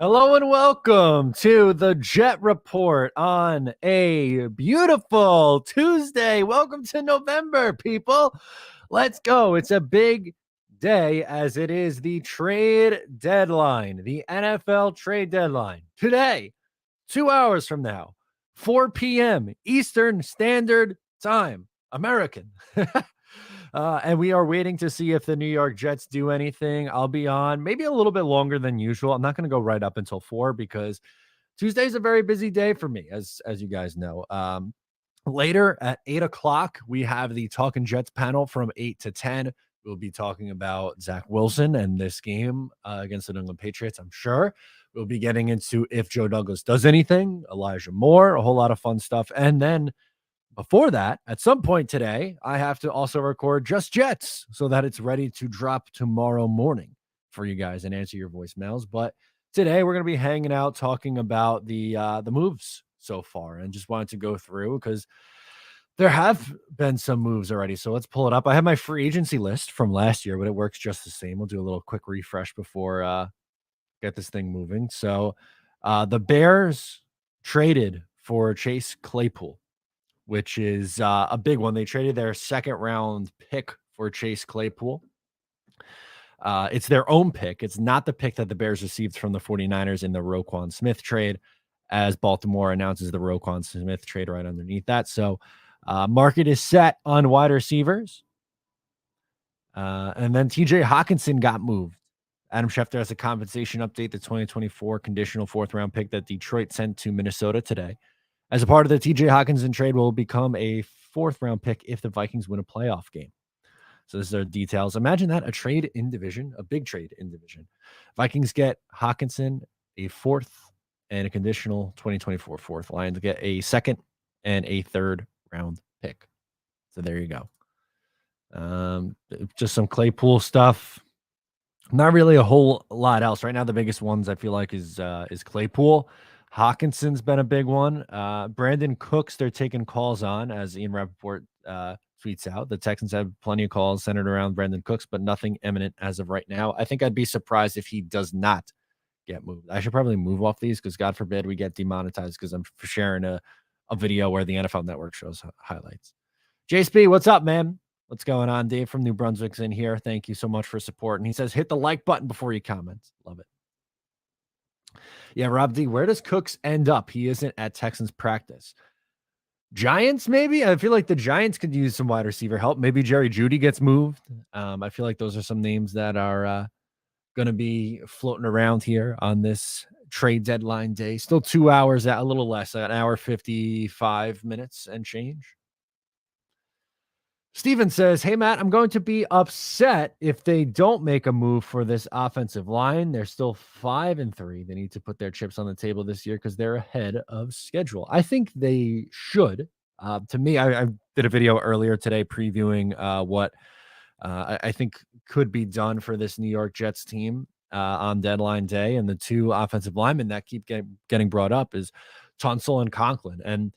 Hello and welcome to the Jet Report on a beautiful Tuesday. Welcome to November, people. Let's go. It's a big day as it is the trade deadline, the NFL trade deadline. Today, 2 hours from now, 4 p.m. Eastern Standard Time, American. And we are waiting to see if the New York Jets do anything. I'll be on maybe a little bit longer than usual. I'm not going to go right up until 4 because Tuesday is a very busy day for me, as you guys know. Later at 8 o'clock, we have the Talking Jets panel from 8 to 10. We'll be talking about Zach Wilson and this game against the New England Patriots, I'm sure. We'll be getting into if Joe Douglas does anything, Elijah Moore, a whole lot of fun stuff. And then before that, at some point today, I have to also record Just Jets so that it's ready to drop tomorrow morning for you guys and answer your voicemails. But today we're going to be hanging out talking about the moves so far, and just wanted to go through because there have been some moves already. So let's pull it up. I have my free agency list from last year, but it works just the same. We'll do a little quick refresh before get this thing moving. So the Bears traded for Chase Claypool, which is a big one. They traded their second round pick for Chase Claypool. It's their own pick. It's not the pick that the Bears received from the 49ers in the Roquan Smith trade, as Baltimore announces the Roquan Smith trade right underneath that. So market is set on wide receivers. And then TJ Hawkinson got moved. Adam Schefter has a compensation update, the 2024 conditional fourth round pick that Detroit sent to Minnesota today. As a part of the TJ Hawkinson trade, will become a fourth round pick if the Vikings win a playoff game. So this is our details. Imagine that, a trade in division, a big trade in division. Vikings get Hawkinson, a fourth and a conditional 2024 fourth. Lions get a second and a third round pick. So there you go. Just some Claypool stuff. Not really a whole lot else right now. The biggest ones I feel like is Claypool. Hawkinson's been a big one. Brandon Cooks, they're taking calls on, as Ian Rappaport tweets out. The Texans have plenty of calls centered around Brandon Cooks, but nothing imminent as of right now. I think I'd be surprised if he does not get moved. I should probably move off these because God forbid we get demonetized because I'm sharing a video where the NFL Network shows highlights. JSP, what's up, man? What's going on? Dave from New Brunswick's in here. Thank you so much for support. And he says, hit the like button before you comment. Love it. Yeah, Rob D, where does Cooks end up? He isn't at Texans practice. Giants, maybe? I feel like the Giants could use some wide receiver help. Maybe Jerry Jeudy gets moved. I feel like those are some names that are going to be floating around here on this trade deadline day. Still 2 hours, a little less, an hour, 55 minutes and change. Steven says, hey, Matt, I'm going to be upset if they don't make a move for this offensive line. They're still 5-3. They need to put their chips on the table this year because they're ahead of schedule. I think they should. To me, I did a video earlier today previewing what I think could be done for this New York Jets team on deadline day. And the two offensive linemen that keep getting brought up is Tunsil and Conklin. And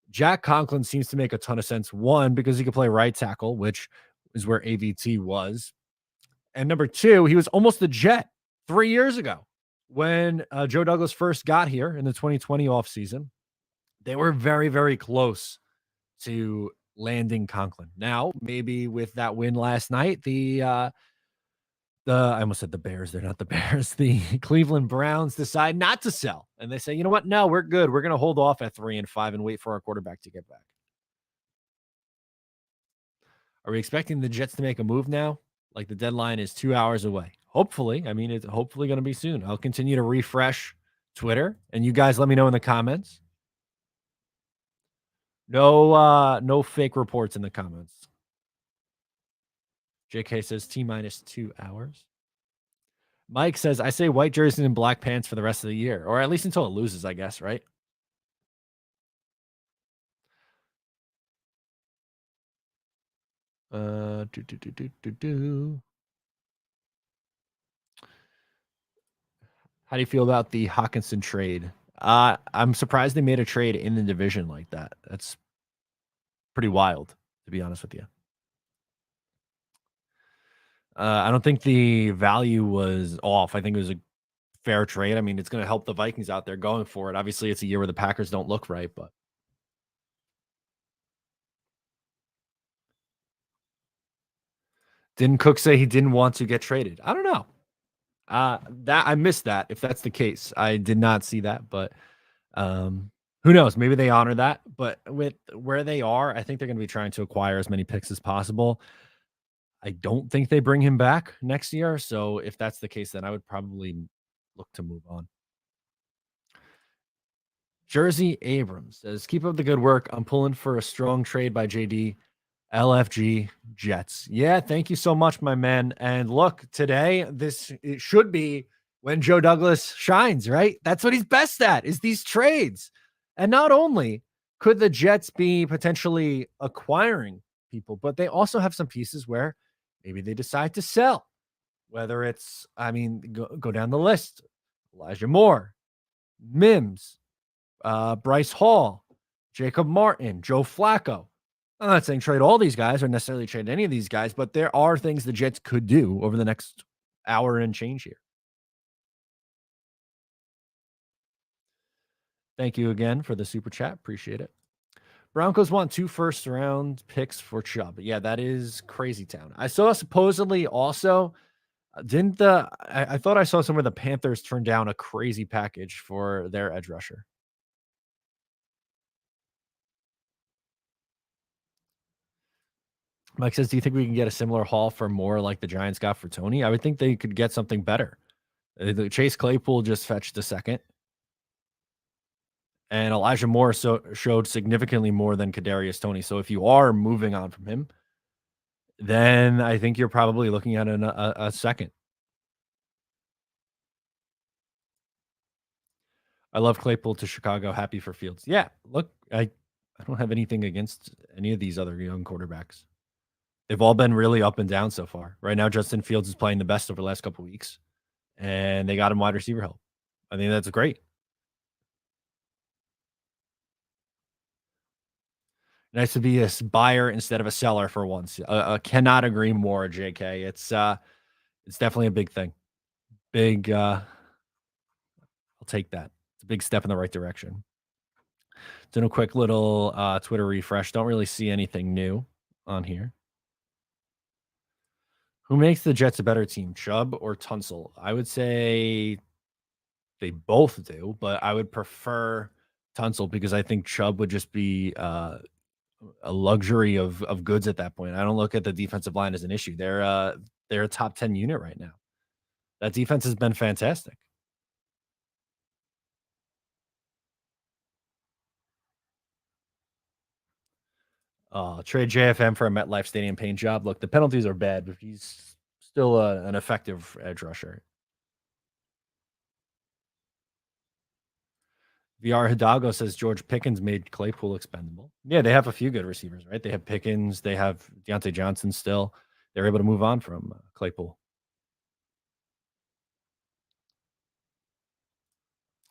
Jack Conklin seems to make a ton of sense. One, because he could play right tackle, which is where AVT was. And number two, he was almost a Jet 3 years ago when Joe Douglas first got here in the 2020 offseason. They were very, very close to landing Conklin. Now, maybe with that win last night, I almost said the Bears. They're not the Bears. The Cleveland Browns decide not to sell. And they say, you know what? No, we're good. We're going to hold off at 3-5 and wait for our quarterback to get back. Are we expecting the Jets to make a move now? Like the deadline is 2 hours away. Hopefully. I mean, it's hopefully going to be soon. I'll continue to refresh Twitter. And you guys let me know in the comments. No fake reports in the comments. JK says T-minus 2 hours. Mike says, I say white jersey and black pants for the rest of the year, or at least until it loses, I guess, right? How do you feel about the Hawkinson trade? I'm surprised they made a trade in the division like that. That's pretty wild, to be honest with you. I don't think the value was off. I think it was fair trade. I mean, it's going to help the Vikings out there going for it. Obviously, it's a year where the Packers don't look right, but didn't Cook say he didn't want to get traded? I don't know. That I missed that. If that's the case, I did not see that, but who knows? Maybe they honor that. But with where they are, I think they're going to be trying to acquire as many picks as possible. I don't think they bring him back next year. So if that's the case, then I would probably look to move on. Jersey Abrams says, keep up the good work. I'm pulling for a strong trade by JD. LFG Jets. Yeah, thank you so much, my man. And look, today, it should be when Joe Douglas shines, right? That's what he's best at, is these trades. And not only could the Jets be potentially acquiring people, but they also have some pieces where maybe they decide to sell. Whether it's, I mean, go down the list. Elijah Moore, Mims, Bryce Hall, Jacob Martin, Joe Flacco. I'm not saying trade all these guys or necessarily trade any of these guys, but there are things the Jets could do over the next hour and change here. Thank you again for the super chat. Appreciate it. Broncos want 2 first-round picks for Chubb. Yeah, that is crazy town. I saw supposedly also, I thought I saw somewhere the Panthers turned down a crazy package for their edge rusher. Mike says, do you think we can get a similar haul for more like the Giants got for Tony? I would think they could get something better. The Chase Claypool just fetched a second. And Elijah Moore showed significantly more than Kadarius Toney. So if you are moving on from him, then I think you're probably looking at a second. I love Claypool to Chicago. Happy for Fields. Yeah, look, I don't have anything against any of these other young quarterbacks. They've all been really up and down so far. Right now, Justin Fields is playing the best over the last couple of weeks, and they got him wide receiver help. I think that's great. Nice to be a buyer instead of a seller for once. Cannot agree more, JK. It's definitely a big thing. Big. I'll take that. It's a big step in the right direction. Doing a quick little Twitter refresh. Don't really see anything new on here. Who makes the Jets a better team, Chubb or Tunsil? I would say they both do, but I would prefer Tunsil because I think Chubb would just be a luxury of goods at that point. I don't look at the defensive line as an issue. They're a top 10 unit right now. That defense has been fantastic. Trade JFM for a MetLife Stadium paint job. Look, the penalties are bad, but he's still an effective edge rusher. VR Hidalgo says George Pickens made Claypool expendable. Yeah, they have a few good receivers, right? They have Pickens. They have Deontay Johnson still. They're able to move on from Claypool.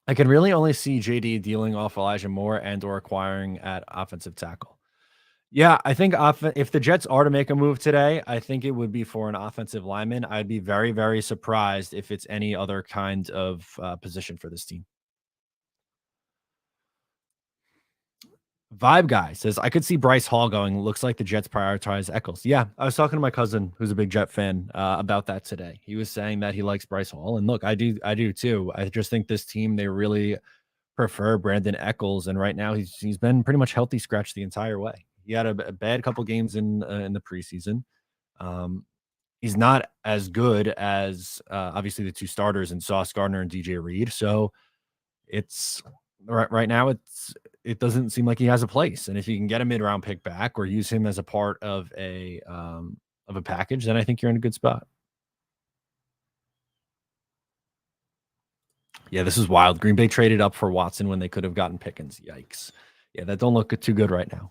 I can really only see JD dealing off Elijah Moore and or acquiring at offensive tackle. Yeah, I think if the Jets are to make a move today, I think it would be for an offensive lineman. I'd be very, very surprised if it's any other kind of position for this team. Vibe Guy says, I could see Bryce Hall going. Looks like the Jets prioritize Eccles. Yeah, I was talking to my cousin, who's a big Jet fan, about that today. He was saying that he likes Bryce Hall. And look, I do too. I just think this team, they really prefer Brandon Eccles. And right now he's been pretty much healthy scratch the entire way. He had a bad couple games in the preseason. He's not as good as obviously the two starters in Sauce Gardner and DJ Reed. So it's right now it doesn't seem like he has a place. And if you can get a mid-round pick back or use him as a part of a package, then I think you're in a good spot. Yeah, this is wild. Green Bay traded up for Watson when they could have gotten Pickens. Yikes. Yeah, that don't look too good right now.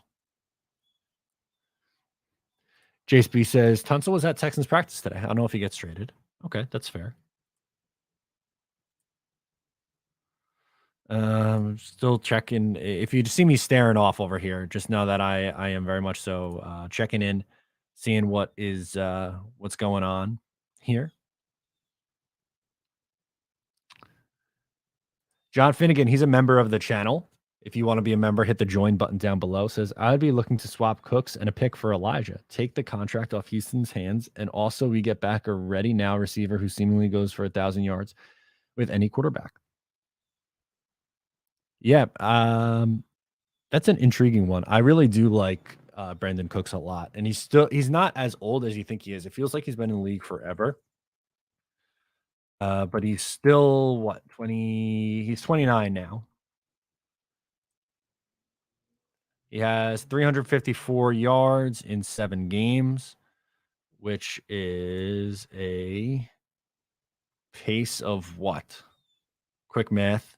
Jace B says Tunsil was at Texans practice today. I don't know if he gets traded. Okay, that's fair. Still checking. If you see me staring off over here, just know that I am very much so checking in, seeing what's going on here. John Finnegan, he's a member of the channel. If you want to be a member, hit the join button down below. Says, I'd be looking to swap Cooks and a pick for Elijah. Take the contract off Houston's hands. And also, we get back a ready now receiver who seemingly goes for 1,000 yards with any quarterback. Yeah. That's an intriguing one. I really do like Brandon Cooks a lot. And he's not as old as you think he is. It feels like he's been in the league forever. But he's still what, 20? He's 29 now. He has 354 yards in 7 games, which is a pace of what? Quick math,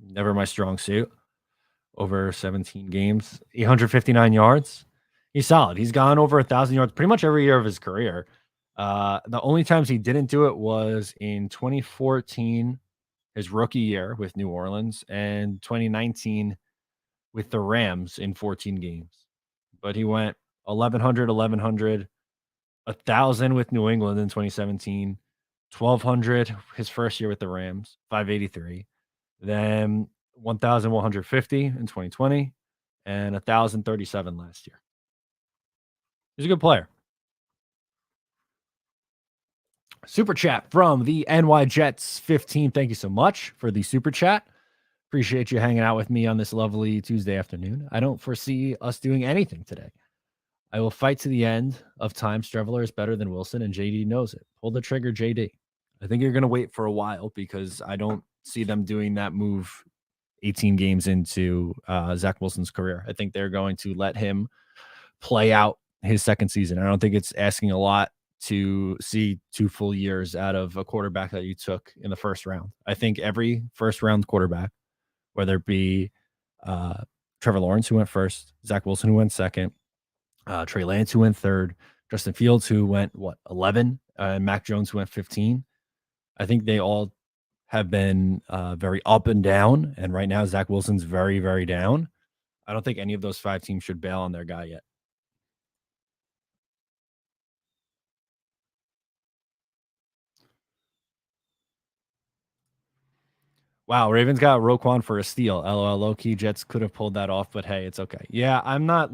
never my strong suit. Over 17 games, 859 yards. He's solid. He's gone over 1,000 yards pretty much every year of his career. The only times he didn't do it was in 2014, his rookie year with New Orleans, and 2019 with the Rams in 14 games. But he went 1,100, 1,000 with New England in 2017, 1,200 his first year with the Rams, 583, then 1,150 in 2020, and 1,037 last year. He's a good player. Super chat from the NY Jets 15. Thank you so much for the super chat. Appreciate you hanging out with me on this lovely Tuesday afternoon. I don't foresee us doing anything today. I will fight to the end of time. Streveler is better than Wilson, and JD knows it. Pull the trigger, JD. I think you're going to wait for a while because I don't see them doing that move 18 games into Zach Wilson's career. I think they're going to let him play out his second season. I don't think it's asking a lot to see 2 full years out of a quarterback that you took in the first round. I think every first round quarterback, whether it be Trevor Lawrence, who went first, Zach Wilson, who went second, Trey Lance, who went third, Justin Fields, who went 11, and Mac Jones, who went 15. I think they all have been very up and down, and right now Zach Wilson's very, very down. I don't think any of those 5 teams should bail on their guy yet. Wow, Ravens got Roquan for a steal. LOL, low-key Jets could have pulled that off, but hey, it's okay. Yeah, I'm not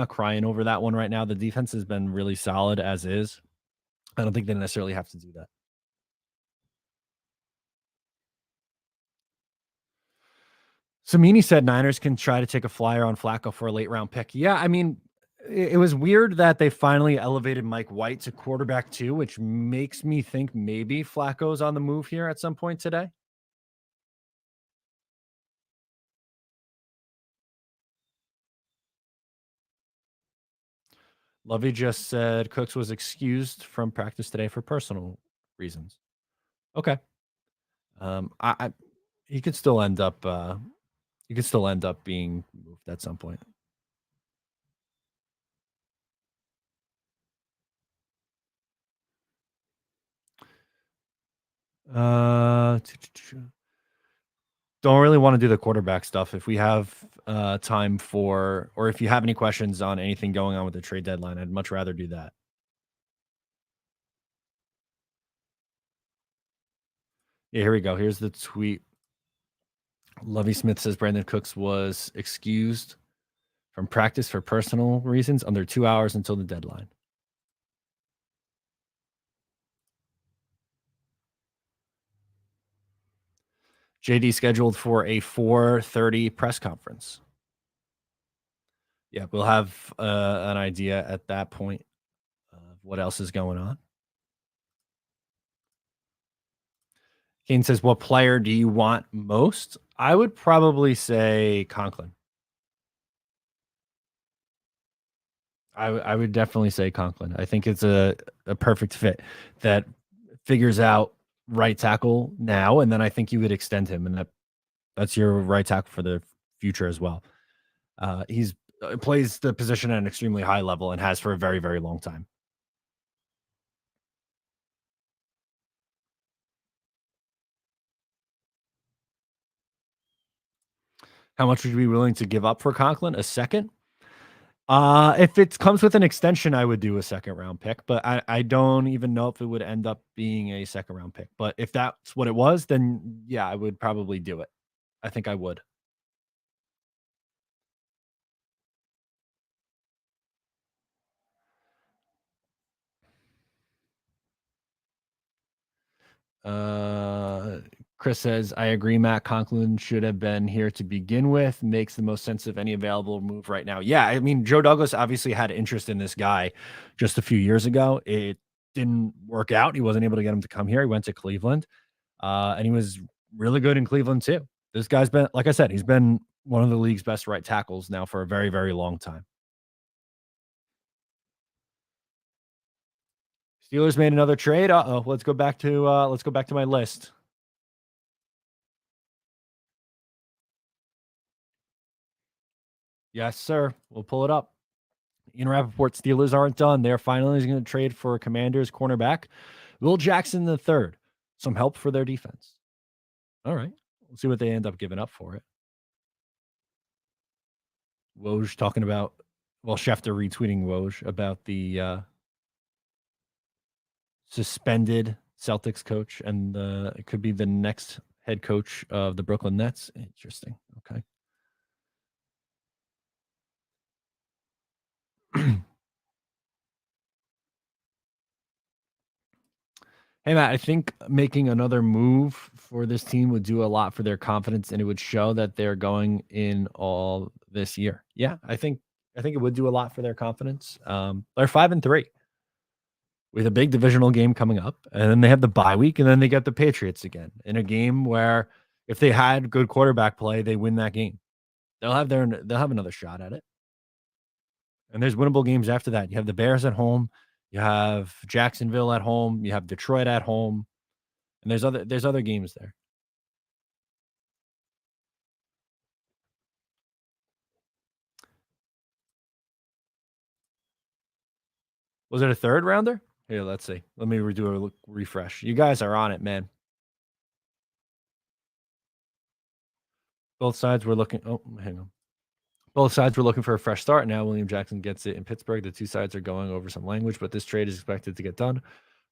crying over that one right now. The defense has been really solid as is. I don't think they necessarily have to do that. Samini said Niners can try to take a flyer on Flacco for a late round pick. Yeah, I mean, it was weird that they finally elevated Mike White to quarterback 2, which makes me think maybe Flacco's on the move here at some point today. Lovey just said Cooks was excused from practice today for personal reasons. Okay. He could still end up being moved at some point. Don't really want to do the quarterback stuff. If we have time for, or if you have any questions on anything going on with the trade deadline, I'd much rather do that. Yeah, here we go. Here's the tweet. Lovey Smith says Brandon Cooks was excused from practice for personal reasons under 2 hours until the deadline. JD scheduled for a 4:30 press conference. Yeah, we'll have an idea at that point of what else is going on. Kane says, what player do you want most? I would probably say Conklin. I would definitely say Conklin. I think it's a perfect fit that figures out right tackle now, and then I think you would extend him, and that's your right tackle for the future as well. He's plays the position at an extremely high level and has for a very, very long time. How much would you be willing to give up for Conklin? A second? If it comes with an extension, I would do a second round pick, but I don't even know if it would end up being a second round pick. But if that's what it was, then yeah, I would probably do it. I think I would. Uh, Chris says, I agree. Matt Conklin should have been here to begin with. Makes the most sense of any available move right now. Yeah, I mean, Joe Douglas obviously had interest in this guy just a few years ago. It didn't work out. He wasn't able to get him to come here. He went to Cleveland, and he was really good in Cleveland too. This guy's been, like I said, he's been one of the league's best right tackles now for a very, very long time. Steelers made another trade. Uh-oh. Let's go back to my list. Yes, sir. We'll pull it up. Ian Rappaport, Steelers aren't done. They're finally going to trade for Commanders cornerback Will Jackson III. Some help for their defense. All right. We'll see what they end up giving up for it. Woj talking about, well, Schefter retweeting Woj about the suspended Celtics coach, and it could be the next head coach of the Brooklyn Nets. Interesting. Okay. Hey, Matt, I think making another move for this team would do a lot for their confidence, and it would show that they're going in all this year. Yeah, I think it would do a lot for their confidence. They're 5-3 with a big divisional game coming up, and then they have the bye week, and then they get the Patriots again in a game where if they had good quarterback play, they win that game. They'll have another shot at it. And there's winnable games after that. You have the Bears at home, you have Jacksonville at home, you have Detroit at home. And there's other games there. Was it a third rounder? Here, let's see. Let me redo a refresh. You guys are on it, man. Both sides were looking. Oh, hang on. Both sides were looking for a fresh start. Now William Jackson gets it in Pittsburgh. The two sides are going over some language, but this trade is expected to get done.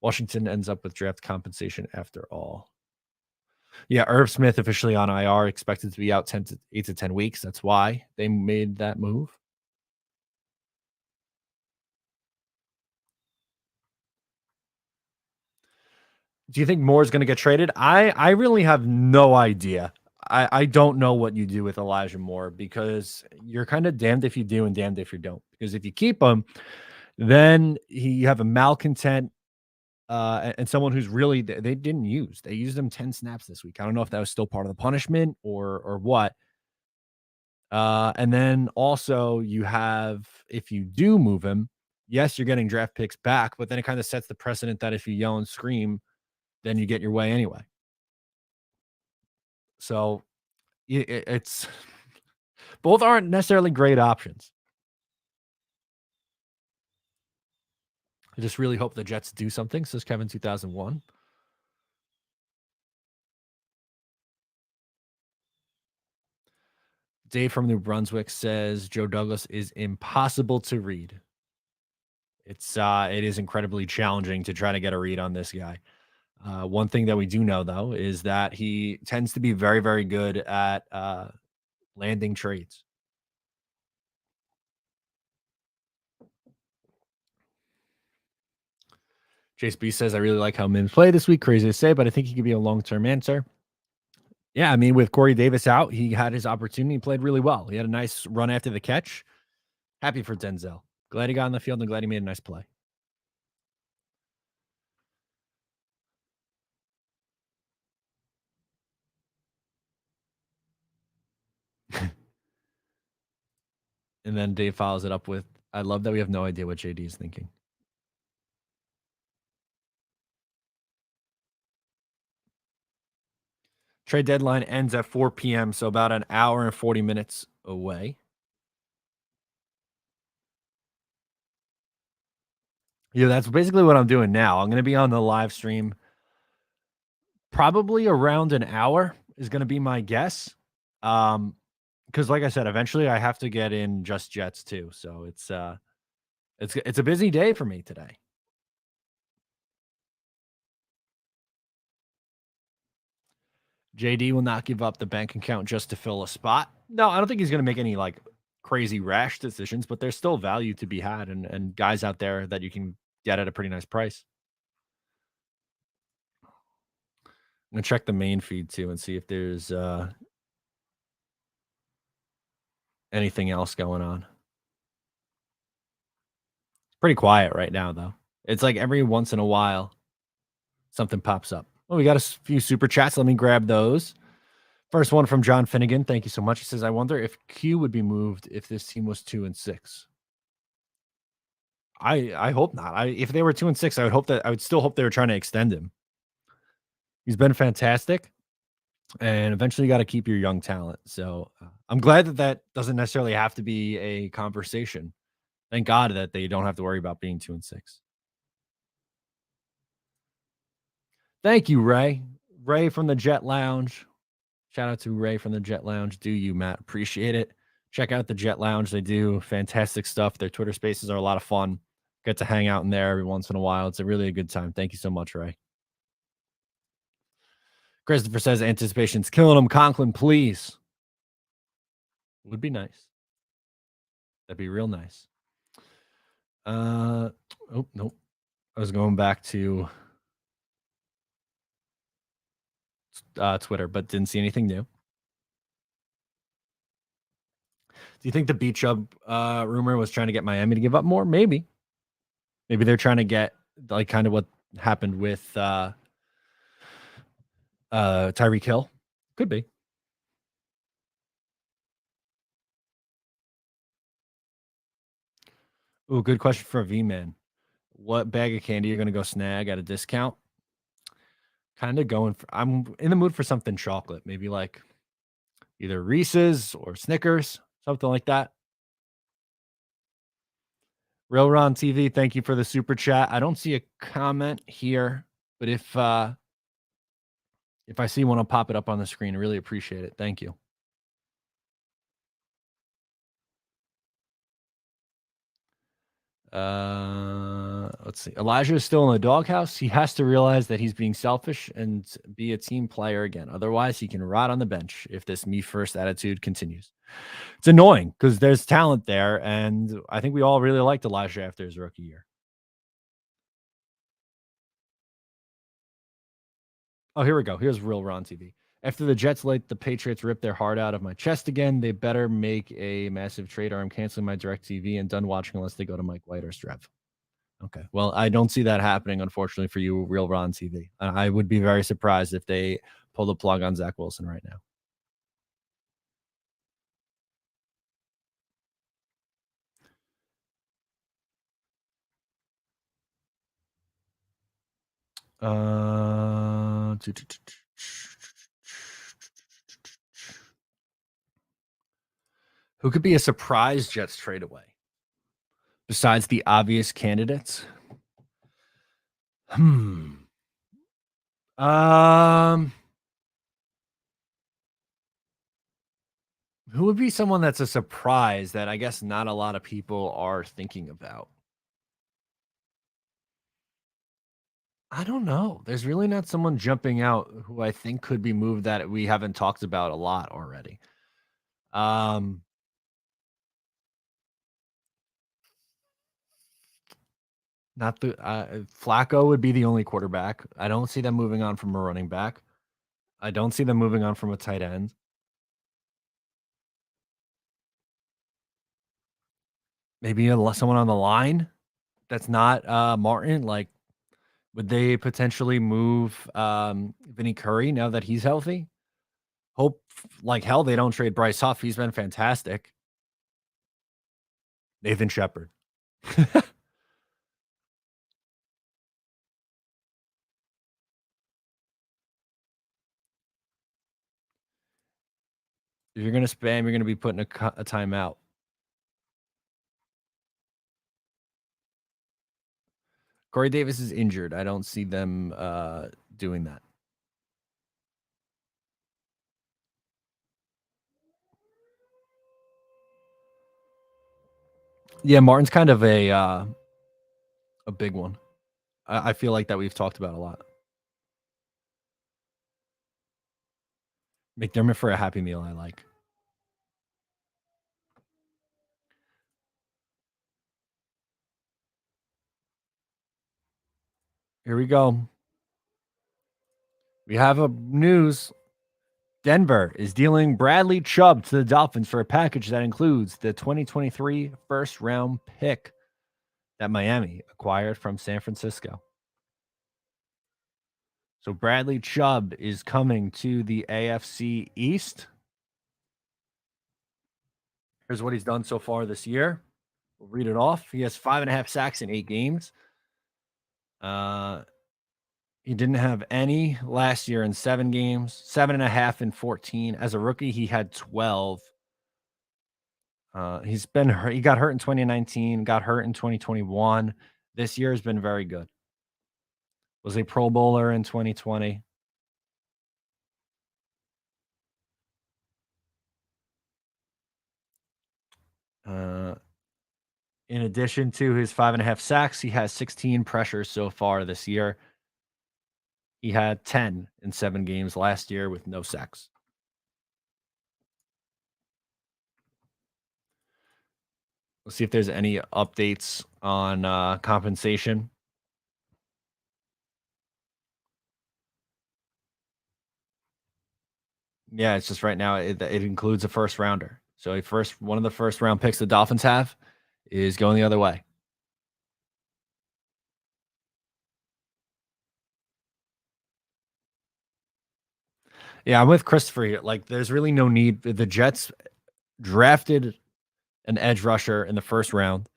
Washington ends up with draft compensation after all. Yeah, Irv Smith officially on IR, expected to be out 8 to 10 weeks. That's why they made that move. Do you think Moore is going to get traded? I really have no idea. I don't know what you do with Elijah Moore because you're kind of damned if you do and damned if you don't. Because if you keep him, then you have a malcontent and someone who's really they didn't use. They used him 10 snaps this week. I don't know if that was still part of the punishment or what. And then also you have, if you do move him, yes, you're getting draft picks back, but then it kind of sets the precedent that if you yell and scream, then you get your way anyway. So it's both aren't necessarily great options. I just really hope the Jets do something, says Kevin 2001. Dave from New Brunswick says Joe Douglas is impossible to read. It is incredibly challenging to try to get a read on this guy. One thing that we do know though is that he tends to be very, very good at landing trades. Chase B says, I really like how Mims played this week. Crazy to say, but I think he could be a long-term answer. Yeah, I mean, with Corey Davis out, he had his opportunity. He played really well. He had a nice run after the catch. Happy for Denzel. Glad he got on the field and glad he made a nice play. And then Dave follows it up with, I love that we have no idea what JD is thinking. Trade deadline ends at 4 p.m., so about an hour and 40 minutes away. Yeah, that's basically what I'm doing now. I'm going to be on the live stream probably around an hour is going to be my guess. Because like I said, eventually I have to get in Just Jets too. So it's a busy day for me today. JD will not give up the bank account just to fill a spot. No, I don't think he's going to make any like crazy rash decisions, but there's still value to be had and guys out there that you can get at a pretty nice price. I'm going to check the main feed too and see if there's anything else going on. It's pretty quiet right now, though. It's like every once in a while, something pops up. Well, we got a few super chats. Let me grab those. First one from John Finnegan. Thank you so much. He says, I wonder if Q would be moved if this team was 2-6. I hope not. If they were 2-6, I would still hope they were trying to extend him. He's been fantastic. And eventually you got to keep your young talent. So I'm glad that doesn't necessarily have to be a conversation. Thank God that they don't have to worry about being 2-6. Thank you, Ray. Ray from the Jet Lounge. Shout out to Ray from the Jet Lounge. Do you, Matt? Appreciate it. Check out the Jet Lounge. They do fantastic stuff. Their Twitter spaces are a lot of fun. Get to hang out in there every once in a while. It's really a good time. Thank you so much, Ray. Christopher says anticipation's killing him. Conklin, please. Would be nice. That'd be real nice. Oh, nope. I was going back to Twitter, but didn't see anything new. Do you think the B Chubb rumor was trying to get Miami to give up more? Maybe. Maybe they're trying to get like kind of what happened with Tyreek Hill. Could be. Oh, good question for a V-Man. What bag of candy you're going to go snag at a discount? Kind of going for, I'm in the mood for something chocolate. Maybe like either Reese's or Snickers, something like that. Real Ron TV, thank you for the super chat. I don't see a comment here, but if I see one, I'll pop it up on the screen. I really appreciate it. Thank you. Let's see. Elijah is still in the doghouse. He has to realize that he's being selfish and be a team player again. Otherwise, he can rot on the bench if this me first attitude continues. It's annoying because there's talent there, and I think we all really liked Elijah after his rookie year. Oh, here we go. Here's Real Ron TV. After the Jets let the Patriots rip their heart out of my chest again, they better make a massive trade or I'm canceling my direct TV and done watching unless they go to Mike White or Strev. Okay. Well, I don't see that happening, unfortunately, for you, Real Ron TV. I would be very surprised if they pull the plug on Zach Wilson right now. Who could be a surprise Jets trade away besides the obvious candidates? Who would be someone that's a surprise that I guess not a lot of people are thinking about? I don't know. There's really not someone jumping out who I think could be moved that we haven't talked about a lot already. Not the Flacco would be the only quarterback. I don't see them moving on from a running back. I don't see them moving on from a tight end. Maybe someone on the line that's not Martin. Like, would they potentially move Vinny Curry now that he's healthy? Hope like hell they don't trade Bryce Huff. He's been fantastic. Nathan Shepard. If you're going to spam, you're going to be putting a timeout. Corey Davis is injured. I don't see them doing that. Yeah, Martin's kind of a big one. I feel like that we've talked about a lot. McDermott for a Happy Meal, I like. Here we go. We have a news. Denver is dealing Bradley Chubb to the Dolphins for a package that includes the 2023 first round pick that Miami acquired from San Francisco. So Bradley Chubb is coming to the AFC East. Here's what he's done so far this year. We'll read it off. He has 5.5 sacks in 8 games. He didn't have any last year in 7 games, 7.5 in 14. As a rookie, he had 12. He's been hurt. He got hurt in 2019, got hurt in 2021. This year has been very good. Was a Pro Bowler in 2020. In addition to his 5.5 sacks, he has 16 pressures so far this year. He had 10 in 7 games last year with no sacks. Let's see if there's any updates on compensation. Yeah, it's just right now it includes a first rounder. So one of the first round picks the Dolphins have is going the other way. Yeah, I'm with Christopher here. Like, there's really no need. The Jets drafted an edge rusher in the first round.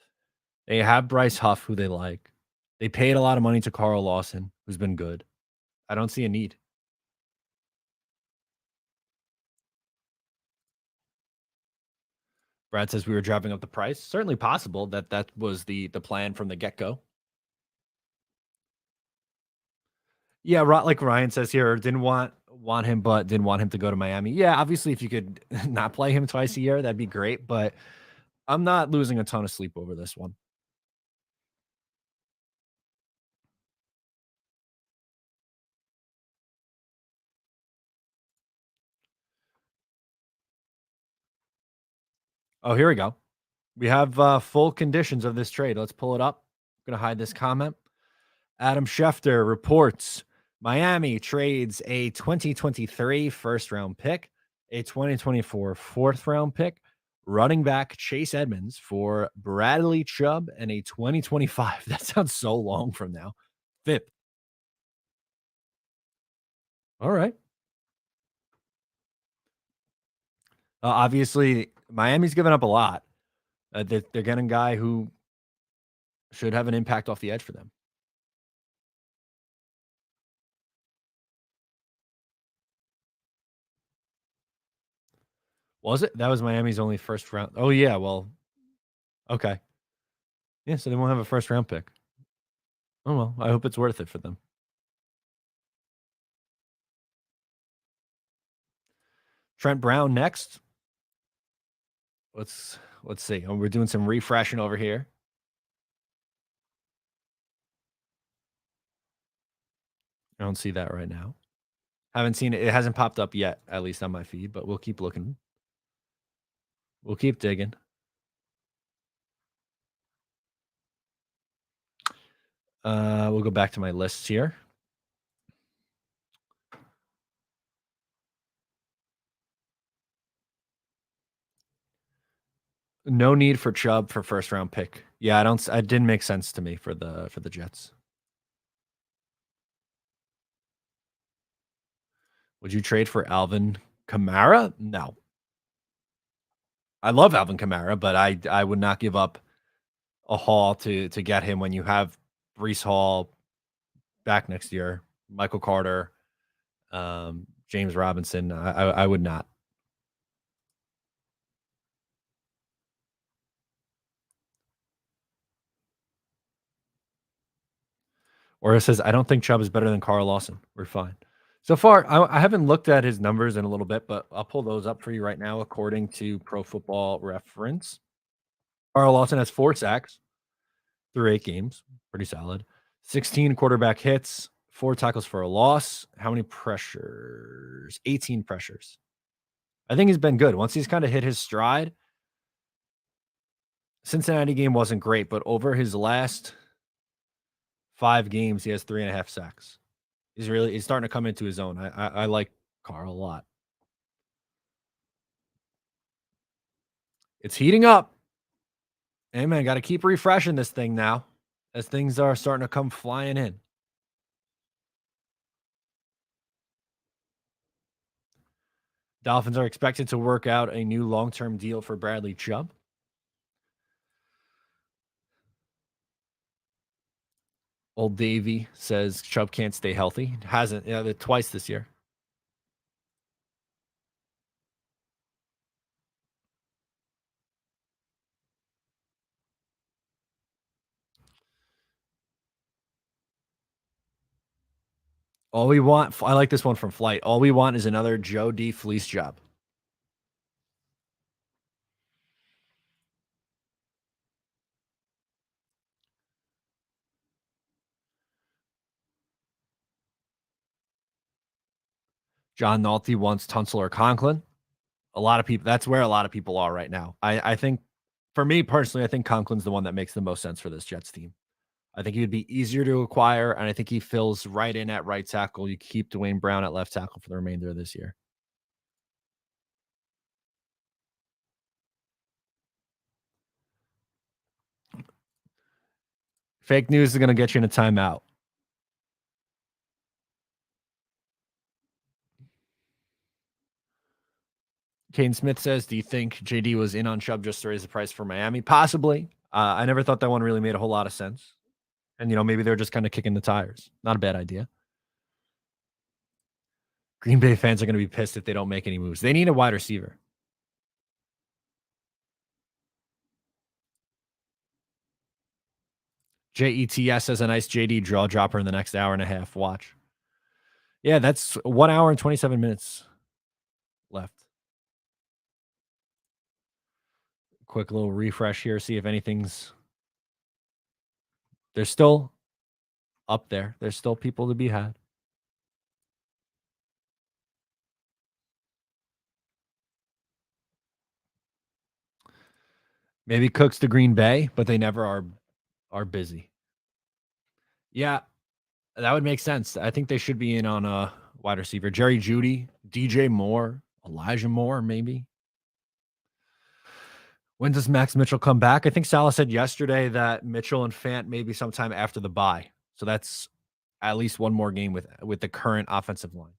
They have Bryce Huff, who they like. They paid a lot of money to Carl Lawson, who's been good. I don't see a need. Brad says we were driving up the price. Certainly possible that was the plan from the get go. Yeah, like Ryan says here, didn't want him, but didn't want him to go to Miami. Yeah, obviously, if you could not play him twice a year, that'd be great. But I'm not losing a ton of sleep over this one. Oh, here we go. We have full conditions of this trade. Let's pull it up. I'm going to hide this comment. Adam Schefter reports Miami trades a 2023 first round pick, a 2024 fourth round pick, running back Chase Edmonds for Bradley Chubb, and a 2025. That sounds so long from now. Fifth. All right. Obviously, Miami's given up a lot. They're getting a guy who should have an impact off the edge for them. Was it? That was Miami's only first round. Oh, yeah. Well, okay. Yeah, so they won't have a first round pick. Oh, well, I hope it's worth it for them. Trent Brown next. Let's see. Oh, we're doing some refreshing over here. I don't see that right now. Haven't seen it. It hasn't popped up yet, at least on my feed, but we'll keep looking. We'll keep digging. We'll go back to my lists here. No need for Chubb for first round pick. Yeah, it didn't make sense to me for the Jets. Would you trade for Alvin Kamara? No. I love Alvin Kamara, but I would not give up a haul to get him when you have Breece Hall back next year, Michael Carter, James Robinson. I would not. Or it says, I don't think Chubb is better than Carl Lawson. We're fine. So far, I haven't looked at his numbers in a little bit, but I'll pull those up for you right now according to Pro Football Reference. Carl Lawson has 4 sacks through 8 games. Pretty solid. 16 quarterback hits, 4 tackles for a loss. How many pressures? 18 pressures. I think he's been good. Once he's kind of hit his stride, Cincinnati game wasn't great, but over his last 5 games, he has 3.5 sacks. He's starting to come into his own. I like Carl a lot. It's heating up. Hey man, got to keep refreshing this thing now as things are starting to come flying in. Dolphins are expected to work out a new long-term deal for Bradley Chubb. Old Davey says Chubb can't stay healthy. Hasn't twice this year. All we want, I like this one from Flight. All we want is another Joe D fleece job. John Nolte wants Tunsil or Conklin. A lot of people, that's where a lot of people are right now. I think, for me personally, I think Conklin's the one that makes the most sense for this Jets team. I think he would be easier to acquire, and I think he fills right in at right tackle. You keep Dwayne Brown at left tackle for the remainder of this year. Fake news is going to get you in a timeout. Kane Smith says, do you think JD was in on Chubb just to raise the price for Miami? Possibly. I never thought that one really made a whole lot of sense. And, maybe they're just kind of kicking the tires. Not a bad idea. Green Bay fans are going to be pissed if they don't make any moves. They need a wide receiver. JETS has a nice JD draw dropper in the next hour and a half. Watch. Yeah, that's 1 hour and 27 minutes left. Quick little refresh here, see if anything's. They're still up there. There's still people to be had. Maybe Cooks to Green Bay, but they never are busy. Yeah, that would make sense. I think they should be in on a wide receiver. Jerry Jeudy, DJ Moore, Elijah Moore, maybe. When does Max Mitchell come back? I think Salah said yesterday that Mitchell and Fant maybe sometime after the bye. So that's at least one more game with the current offensive line.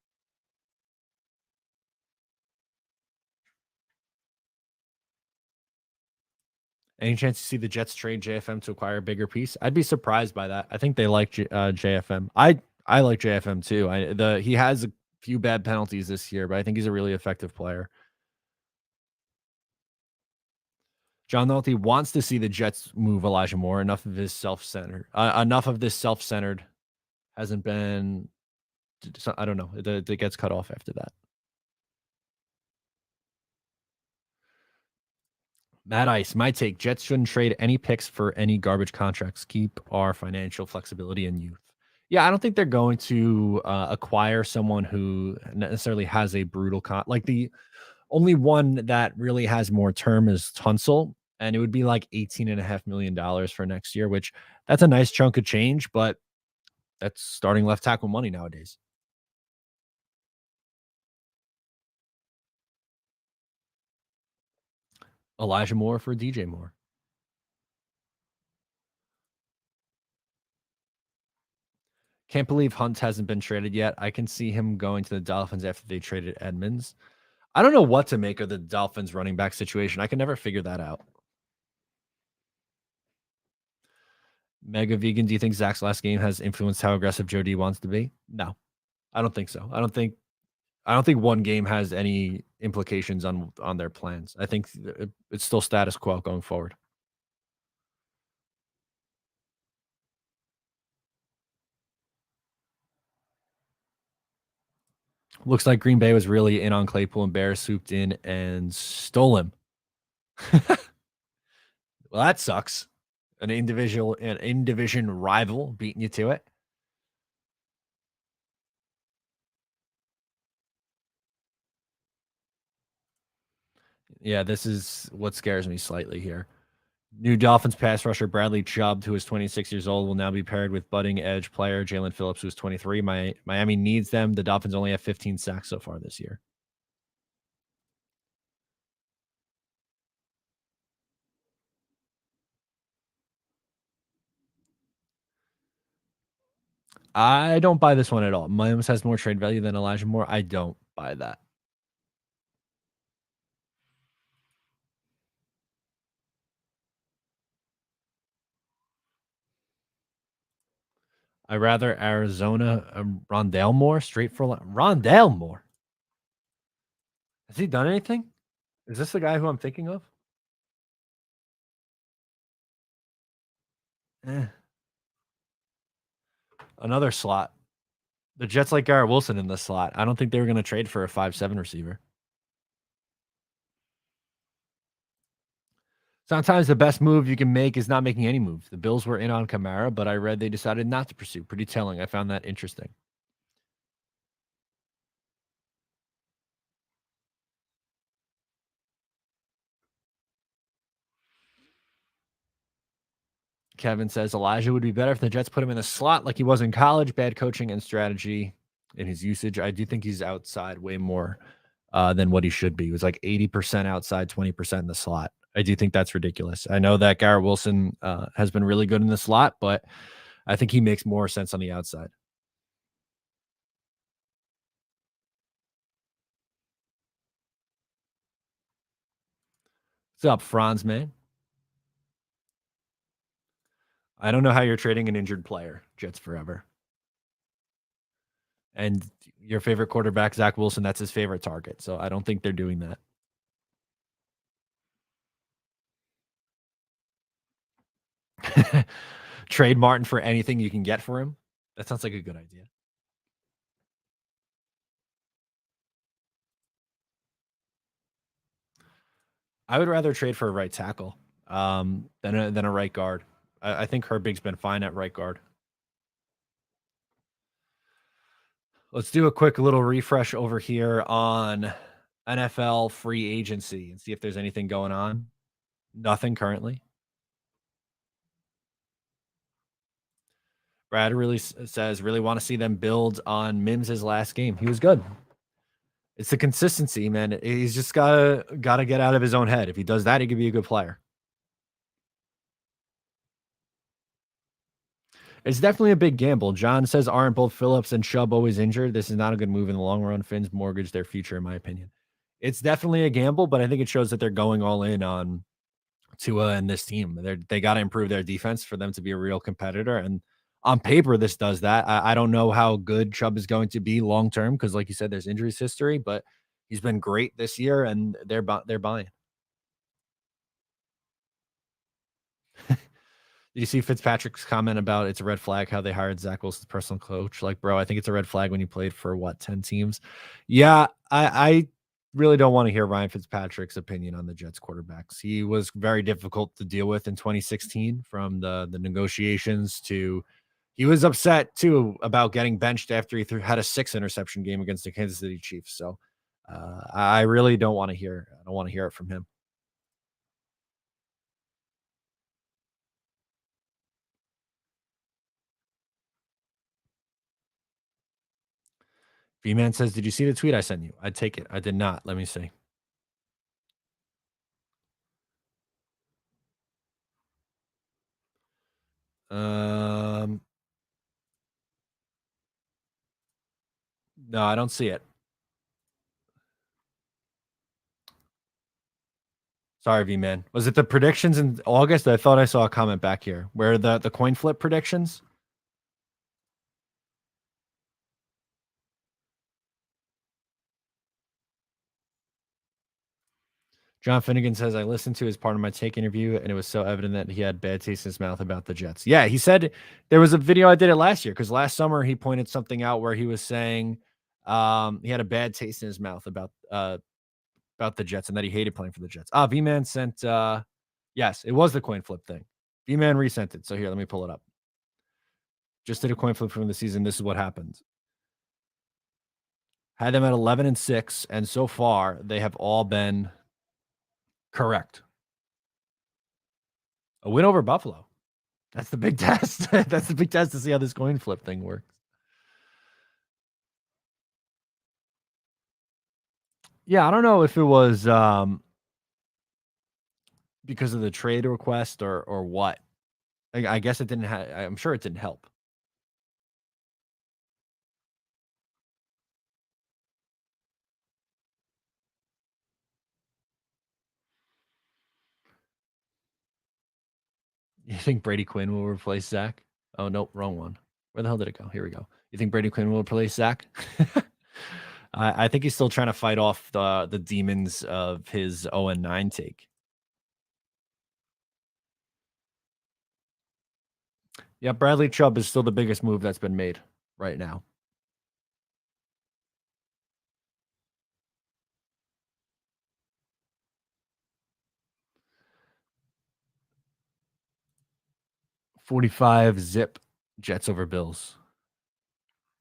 Any chance you see the Jets trade JFM to acquire a bigger piece? I'd be surprised by that. I think they like JFM. I like JFM too. He has a few bad penalties this year, but I think he's a really effective player. John Nolte wants to see the Jets move Elijah Moore. Enough of this self-centered hasn't been. I don't know. It gets cut off after that. Matt Ice, my take: Jets shouldn't trade any picks for any garbage contracts. Keep our financial flexibility and youth. Yeah, I don't think they're going to acquire someone who necessarily has a brutal like the only one that really has more term is Tunsil, and it would be like $18.5 million for next year, which that's a nice chunk of change, but that's starting left tackle money nowadays. Elijah Moore for DJ Moore. Can't believe Hunt hasn't been traded yet. I can see him going to the Dolphins after they traded Edmonds. I don't know what to make of the Dolphins running back situation. I can never figure that out. Mega Vegan, do you think Zach's last game has influenced how aggressive Joe D wants to be? No, I don't think so. I don't think one game has any implications on their plans. I think it's still status quo going forward. Looks like Green Bay was really in on Claypool and Bears swooped in and stole him. Well, that sucks. An in-division rival beating you to it. Yeah, this is what scares me slightly here. New Dolphins pass rusher Bradley Chubb, who is 26 years old, will now be paired with budding edge player Jalen Phillips, who's 23. Miami needs them. The Dolphins only have 15 sacks so far this year. I don't buy this one at all. Miami has more trade value than Elijah Moore. I don't buy that. I rather Arizona Rondale Moore straight for Rondale Moore. Has he done anything? Is this the guy who I'm thinking of? Eh. Another slot. The Jets like Garrett Wilson in the slot. I don't think they were going to trade for a 5'7" receiver. Sometimes the best move you can make is not making any move. The Bills were in on Kamara, but I read they decided not to pursue. Pretty telling. I found that interesting. Kevin says Elijah would be better if the Jets put him in the slot like he was in college. Bad coaching and strategy in his usage. I do think he's outside way more than what he should be. He was like 80% outside, 20% in the slot. I do think that's ridiculous. I know that Garrett Wilson has been really good in the slot, but I think he makes more sense on the outside. What's up, Franz, man? I don't know how you're trading an injured player. Jets forever. And your favorite quarterback, Zach Wilson, that's his favorite target. So I don't think they're doing that. Trade Martin for anything you can get for him. That sounds like a good idea. I would rather trade for a right tackle than a right guard. I think Herbig's been fine at right guard. Let's do a quick little refresh over here on NFL free agency and see if there's anything going on. Nothing currently. Brad really says, really want to see them build on Mims's last game. He was good. It's the consistency, man. He's just gotta get out of his own head. If he does that, he could be a good player. It's definitely a big gamble. John says, aren't both Phillips and Chubb always injured? This is not a good move in the long run. Finn's mortgage their future, in my opinion. It's definitely a gamble, but I think it shows that they're going all in on Tua and this team. They got to improve their defense for them to be a real competitor. And on paper, this does that. I don't know how good Chubb is going to be long term because, like you said, there's injuries history, but he's been great this year, and they're buying. Did you see Fitzpatrick's comment about it's a red flag how they hired Zach Wilson's personal coach? Like, bro, I think it's a red flag when you played for what 10 teams. Yeah, I really don't want to hear Ryan Fitzpatrick's opinion on the Jets quarterbacks. He was very difficult to deal with in 2016 from the negotiations to he was upset too about getting benched after he had a 6 interception game against the Kansas City Chiefs. So I really don't want to hear. I don't want to hear it from him. V-Man says, "Did you see the tweet I sent you?" I'd take it. I did not. Let me see. Um, no, I don't see it. Sorry, V-Man. Was it the predictions in August? I thought I saw a comment back here where the coin flip predictions. John Finnegan says, I listened to his part of my take interview, and it was so evident that he had bad taste in his mouth about the Jets. Yeah, he said there was a video I did it last year because last summer he pointed something out where he was saying he had a bad taste in his mouth about the Jets and that he hated playing for the Jets. V-Man sent yes, it was the coin flip thing. V-Man resent it. So here, let me pull it up. Just did a coin flip from the season. This is what happened. Had them at 11-6, and so far they have all been Correct. A win over Buffalo. That's the big test. That's the big test to see how this coin flip thing works. Yeah, I don't know if it was because of the trade request or what. I guess it didn't. I'm sure it didn't help. You think Brady Quinn will replace Zach? Oh nope, wrong one. Where the hell did it go? Here we go. You think Brady Quinn will replace Zach? I think he's still trying to fight off the demons of his 0-9 take. Yeah, Bradley Chubb is still the biggest move that's been made right now. $45 zip Jets over Bills.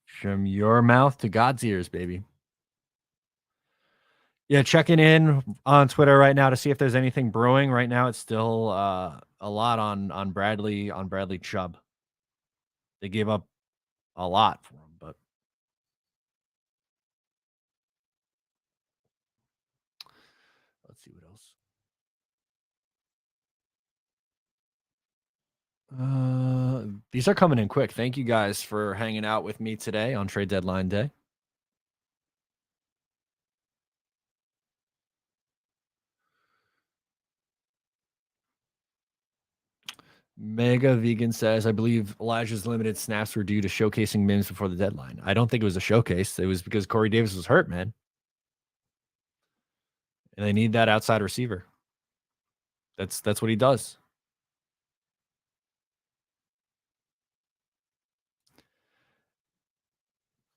From your mouth to God's ears, baby. Yeah, checking in on Twitter right now to see if there's anything brewing. Right now, it's still a lot on Bradley Chubb. They gave up a lot for him, but let's see what else. These are coming in quick. Thank you guys for hanging out with me today on trade deadline day. Mega Vegan says, I believe Elijah's limited snaps were due to showcasing Mims before the deadline. I don't think it was a showcase. It was because Corey Davis was hurt, man. And they need that outside receiver. That's what he does.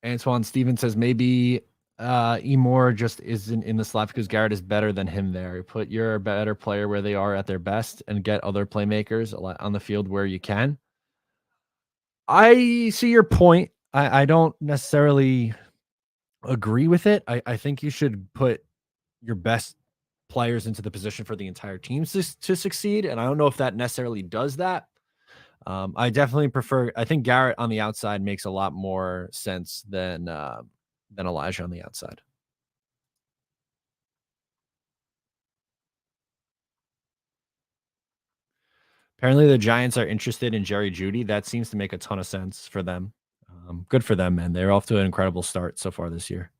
Antoine Stevens says maybe Emore just isn't in the slot because Garrett is better than him there. Put your better player where they are at their best and get other playmakers on the field where you can. I see your point. I don't necessarily agree with it. I think you should put your best players into the position for the entire team to succeed. And I don't know if that necessarily does that. I definitely prefer. I think Garrett on the outside makes a lot more sense than Elijah on the outside. Apparently, the Giants are interested in Jerry Jeudy. That seems to make a ton of sense for them. Good for them, man. They're off to an incredible start so far this year.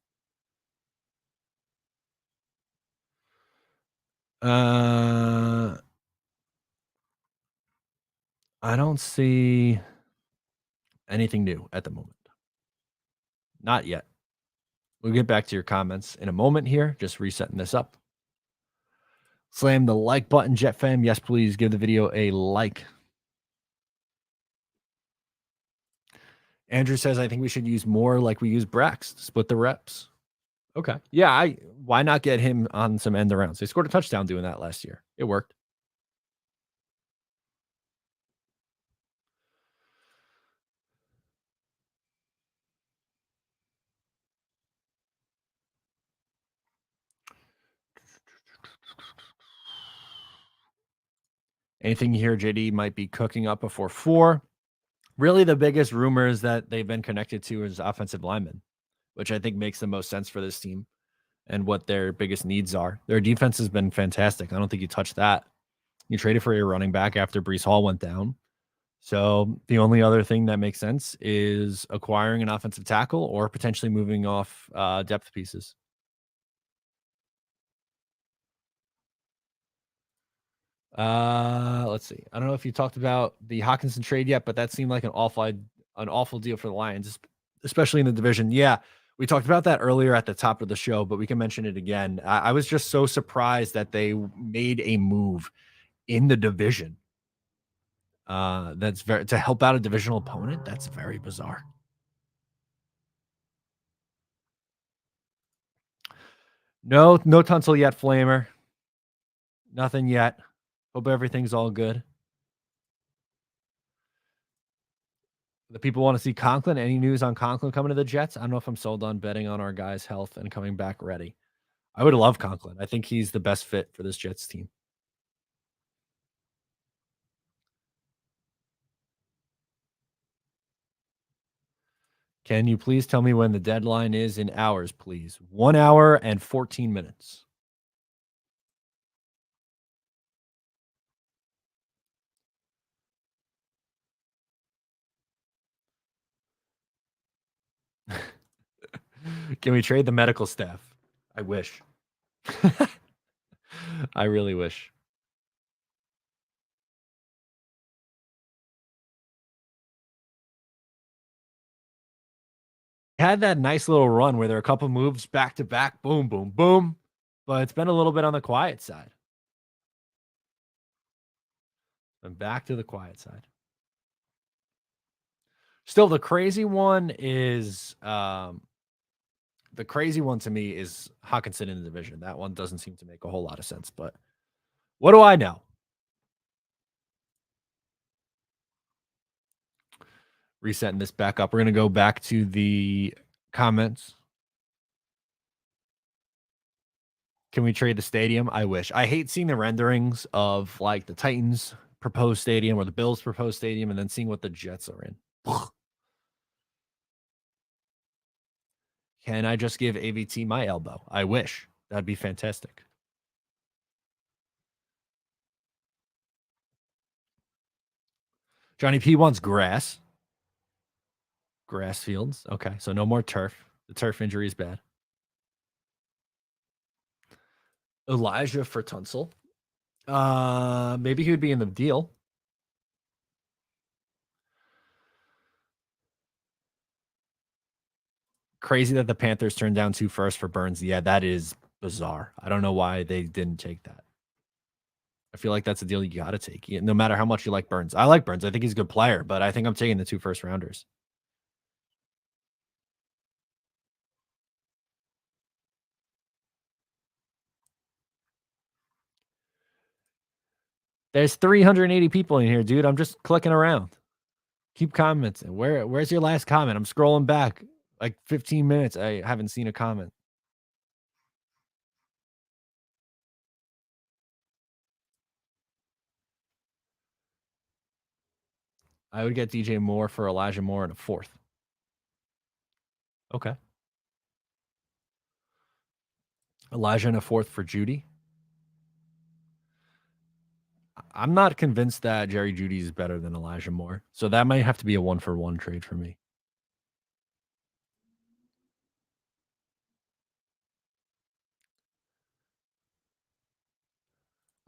I don't see anything new at the moment. Not yet. We'll get back to your comments in a moment here. Just resetting this up. Slam the like button, Jet fam. Yes, please give the video a like. Andrew says, I think we should use more like we use Brax to split the reps. Okay. Yeah, why not get him on some end arounds? They scored a touchdown doing that last year. It worked. Anything you hear JD might be cooking up before 4? Really, the biggest rumors that they've been connected to is offensive linemen, which I think makes the most sense for this team and what their biggest needs are. Their defense has been fantastic. I don't think you touch that. You traded for your running back after Breece Hall went down. So the only other thing that makes sense is acquiring an offensive tackle or potentially moving off depth pieces. Let's see. I don't know if you talked about the Hawkinson trade yet, but that seemed like an awful deal for the Lions, especially in the division. Yeah, we talked about that earlier at the top of the show, but we can mention it again. I was just so surprised that they made a move in the division. That's very to help out a divisional opponent. That's very bizarre. No Tunsil yet, Flamer. Nothing yet. Hope everything's all good. The people want to see Conklin. Any news on Conklin coming to the Jets? I don't know if I'm sold on betting on our guy's health and coming back ready. I would love Conklin. I think he's the best fit for this Jets team. Can you please tell me when the deadline is in hours, please? 1 hour and 14 minutes. Can we trade the medical staff? I wish. I really wish. Had that nice little run where there are a couple moves back to back, boom, boom, boom. But it's been a little bit on the quiet side. And back to the quiet side. Still, the crazy one to me is Hawkinson in the division. That one doesn't seem to make a whole lot of sense. But what do I know? Resetting this back up. We're gonna go back to the comments. Can we trade the stadium? I wish. I hate seeing the renderings of like the Titans proposed stadium or the Bills proposed stadium and then seeing what the Jets are in. Can I just give AVT my elbow? I wish. That'd be fantastic. Johnny P wants grass. Grass fields. Okay. So no more turf. The turf injury is bad. Elijah for Tunsil. Maybe he would be in the deal. Crazy that the Panthers turned down 2 firsts for Burns. Yeah, that is bizarre. I don't know why they didn't take that. I feel like that's a deal you got to take, no matter how much you like Burns. I like Burns. I think he's a good player, but I think I'm taking the 2 first rounders. There's 380 people in here, dude. I'm just clicking around. Keep commenting. Where's your last comment? I'm scrolling back like 15 minutes. I haven't seen a comment. I would get DJ Moore for Elijah Moore in a 4th. Okay. Elijah in a 4th for Judy. I'm not convinced that Jerry Judy is better than Elijah Moore. So that might have to be a 1-for-1 trade for me.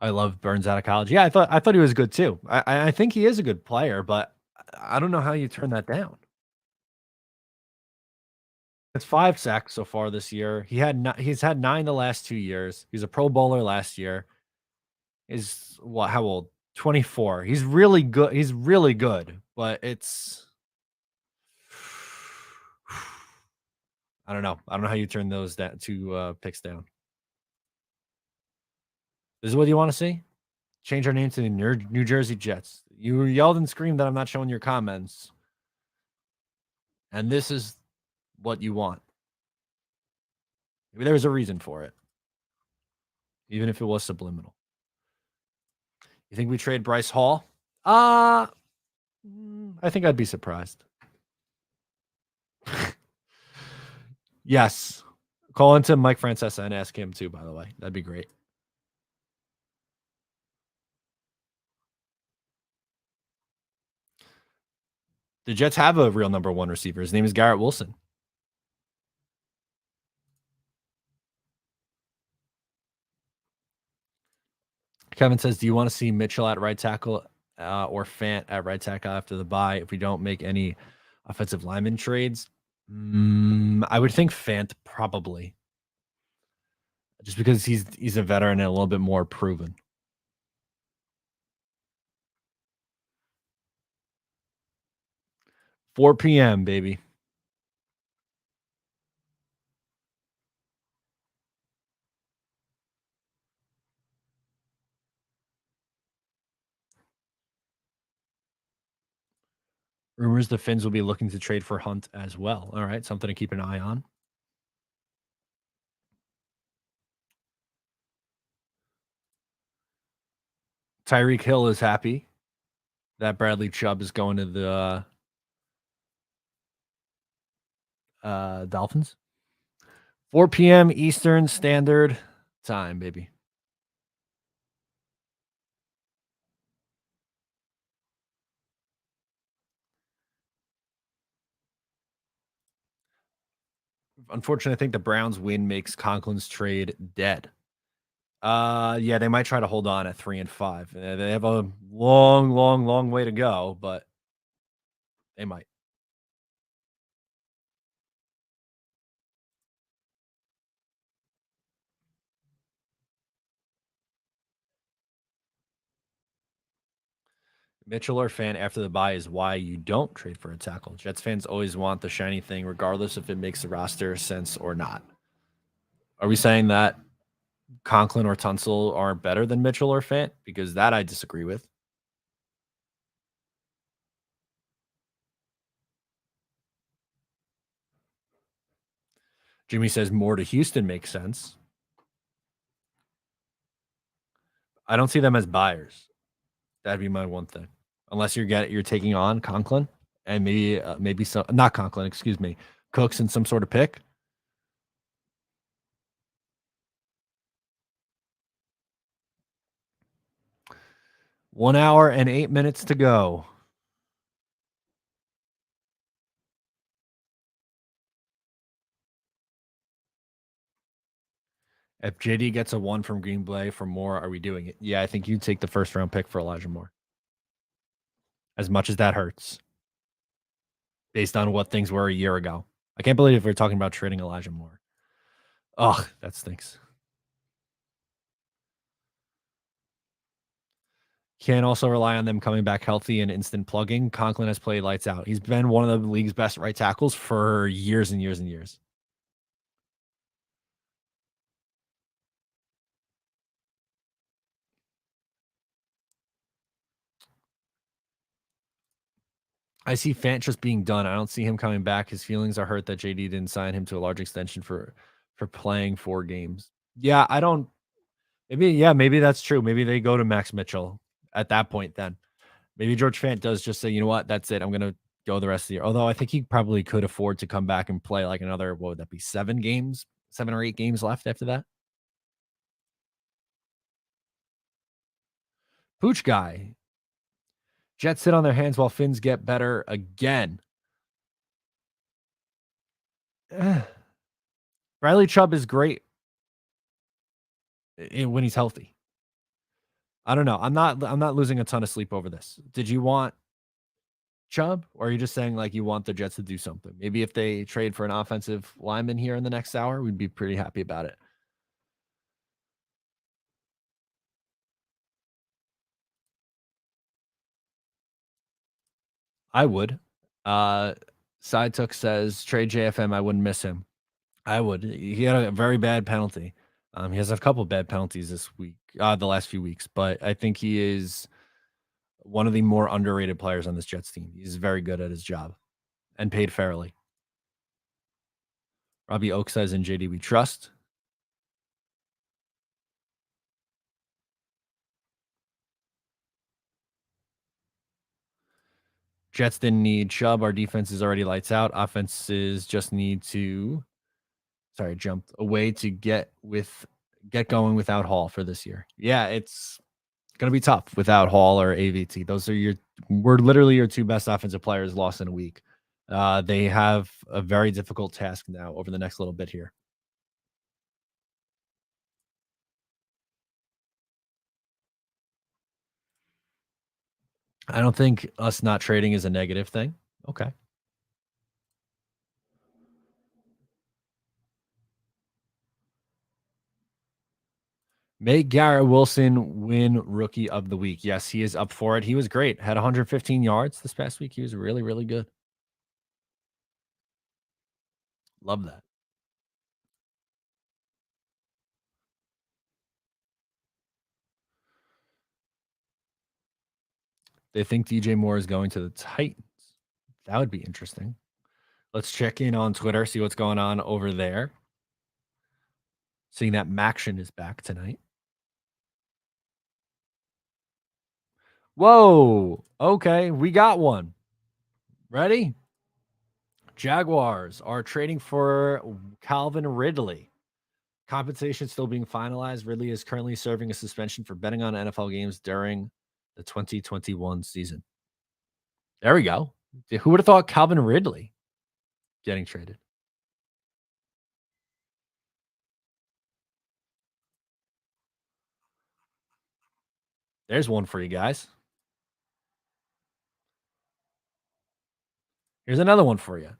I love Burns out of college. Yeah, I thought he was good too. I think he is a good player, but I don't know how you turn that down. It's 5 sacks so far this year. He's had 9 the last 2 years. He's a Pro Bowler last year. Is what? How old? 24. He's really good. He's really good, but it's I don't know. I don't know how you turn those 2 picks down. This is what you want to see? Change our name to the New Jersey Jets. You yelled and screamed that I'm not showing your comments. And this is what you want. Maybe there's a reason for it. Even if it was subliminal. You think we trade Bryce Hall? I think I'd be surprised. Yes. Call into Mike Francesa and ask him too, by the way. That'd be great. The Jets have a real number 1 receiver. His name is Garrett Wilson. Kevin says, do you want to see Mitchell at right tackle or Fant at right tackle after the bye if we don't make any offensive lineman trades? I would think Fant probably. Just because he's a veteran and a little bit more proven. 4 p.m., baby. Rumors the Finns will be looking to trade for Hunt as well. All right, something to keep an eye on. Tyreek Hill is happy that Bradley Chubb is going to the Dolphins. 4 p.m. Eastern Standard Time, baby. Unfortunately, I think the Browns win makes Conklin's trade dead. Yeah, they might try to hold on at 3-5. They have a long, long, long way to go, but they might. Mitchell or fan after the bye is why you don't trade for a tackle. Jets fans always want the shiny thing, regardless if it makes the roster sense or not. Are we saying that Conklin or Tunsil are better than Mitchell or Fant? Because that I disagree with. Jimmy says more to Houston makes sense. I don't see them as buyers. That'd be my one thing. Unless you're taking on Conklin and maybe some not Conklin, excuse me, Cooks and some sort of pick. One hour and 8 minutes to go. If JD gets a 1 from Green Bay for more, are we doing it? Yeah, I think you'd take the first round pick for Elijah Moore. As much as that hurts, based on what things were a year ago. I can't believe we're talking about trading Elijah Moore. Ugh, that stinks. Can't also rely on them coming back healthy and instant plugging. Conklin has played lights out. He's been one of the league's best right tackles for years and years and years. I see Fant just being done. I don't see him coming back. His feelings are hurt that JD didn't sign him to a large extension for playing 4 games. Yeah, I don't. Maybe that's true. Maybe they go to Max Mitchell at that point. Then maybe George Fant does just say, you know what, that's it. I'm gonna go the rest of the year. Although I think he probably could afford to come back and play like another. What would that be? 7 or 8 games left after that. Pooch guy. Jets sit on their hands while Finns get better again. Riley Chubb is great when he's healthy. I don't know. I'm not losing a ton of sleep over this. Did you want Chubb, or are you just saying like you want the Jets to do something? Maybe if they trade for an offensive lineman here in the next hour, we'd be pretty happy about it. I would. Side Took says trade JFM. I wouldn't miss him. I would. He had a very bad penalty. He has a couple bad penalties this week, the last few weeks, but I think he is one of the more underrated players on this Jets team. He's very good at his job and paid fairly. Robbie Oak says in JD we trust. Jets didn't need Chubb. Our defense is already lights out. Offenses just need to jumped away to get going without Hall for this year. Yeah, it's gonna be tough without Hall or AVT. We're literally your 2 best offensive players lost in a week. They have a very difficult task now over the next little bit here. I don't think us not trading is a negative thing. Okay. Make Garrett Wilson win Rookie of the Week. Yes, he is up for it. He was great. Had 115 yards this past week. He was really, really good. Love that. They think DJ Moore is going to the Titans. That would be interesting. Let's check in on Twitter, see what's going on over there. Seeing that Maction is back tonight. Whoa. Okay, we got one. Ready? Jaguars are trading for Calvin Ridley. Compensation still being finalized. Ridley is currently serving a suspension for betting on NFL games during the 2021 season. There we go. Who would have thought Calvin Ridley getting traded? There's one for you guys. Here's another one for you.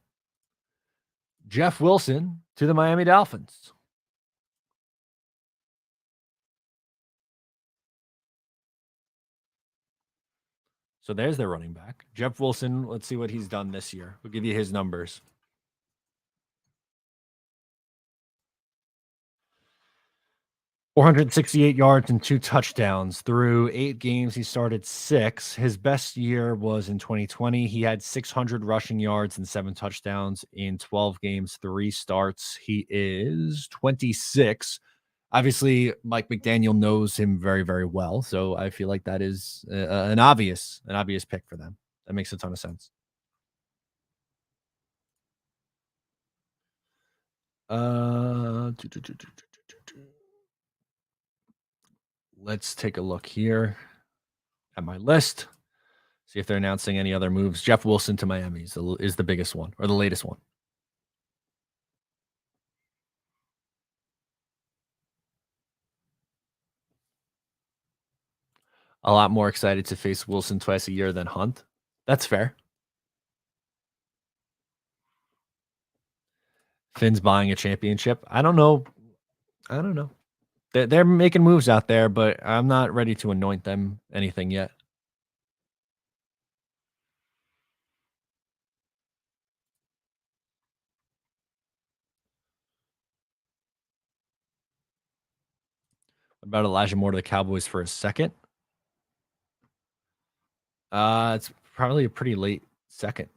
Jeff Wilson to the Miami Dolphins. So there's their running back. Jeff Wilson, let's see what he's done this year. We'll give you his numbers. 468 yards and 2 touchdowns. Through 8 games, he started 6. His best year was in 2020. He had 600 rushing yards and 7 touchdowns in 12 games, 3 starts. He is 26. Obviously, Mike McDaniel knows him very, very well. So I feel like that is an obvious pick for them. That makes a ton of sense. Let's take a look here at my list. See if they're announcing any other moves. Jeff Wilson to Miami is the biggest one, or the latest one. A lot more excited to face Wilson twice a year than Hunt. That's fair. Finn's buying a championship. I don't know. They're making moves out there, but I'm not ready to anoint them anything yet. What about Elijah Moore to the Cowboys for a second? It's probably a pretty late second.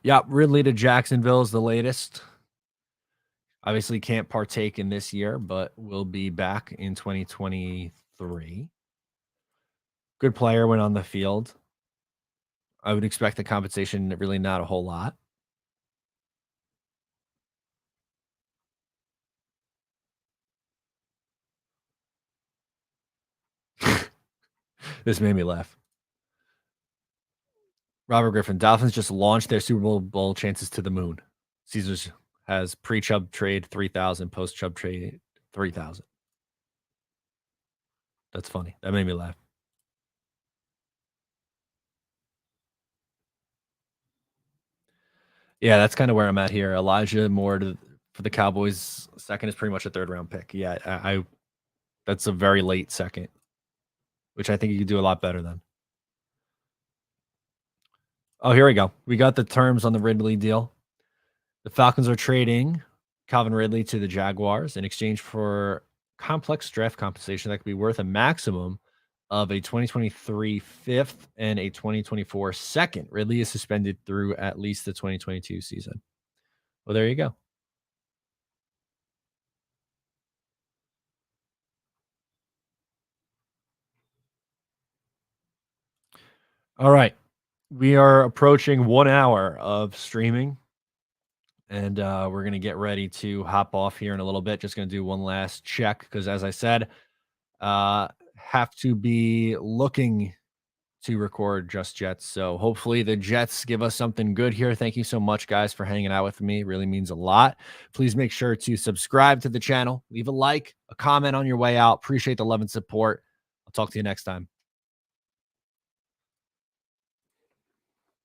Yeah, Ridley to Jacksonville is the latest. Obviously can't partake in this year, but will be back in 2023. Good player went on the field. I would expect the compensation really not a whole lot. This made me laugh. Robert Griffin, Dolphins just launched their Super Bowl chances to the moon. Caesars has pre-Chubb trade 3,000, post-Chubb trade 3,000. That's funny. That made me laugh. Yeah, that's kind of where I'm at here. Elijah Moore for the Cowboys. Second is pretty much a third-round pick. Yeah, I that's a very late second, which I think you could do a lot better than. Oh, here we go. We got the terms on the Ridley deal. The Falcons are trading Calvin Ridley to the Jaguars in exchange for complex draft compensation that could be worth a maximum of a 2023 fifth and a 2024 second. Ridley is suspended through at least the 2022 season. Well, there you go. All right. We are approaching 1 hour of streaming, and we're going to get ready to hop off here in a little bit. Just going to do one last check because, as I said, have to be looking to record just Jets. So hopefully the Jets give us something good here. Thank you so much, guys, for hanging out with me. It really means a lot. Please make sure to subscribe to the channel, leave a like, a comment on your way out. Appreciate the love and support. I'll talk to you next time.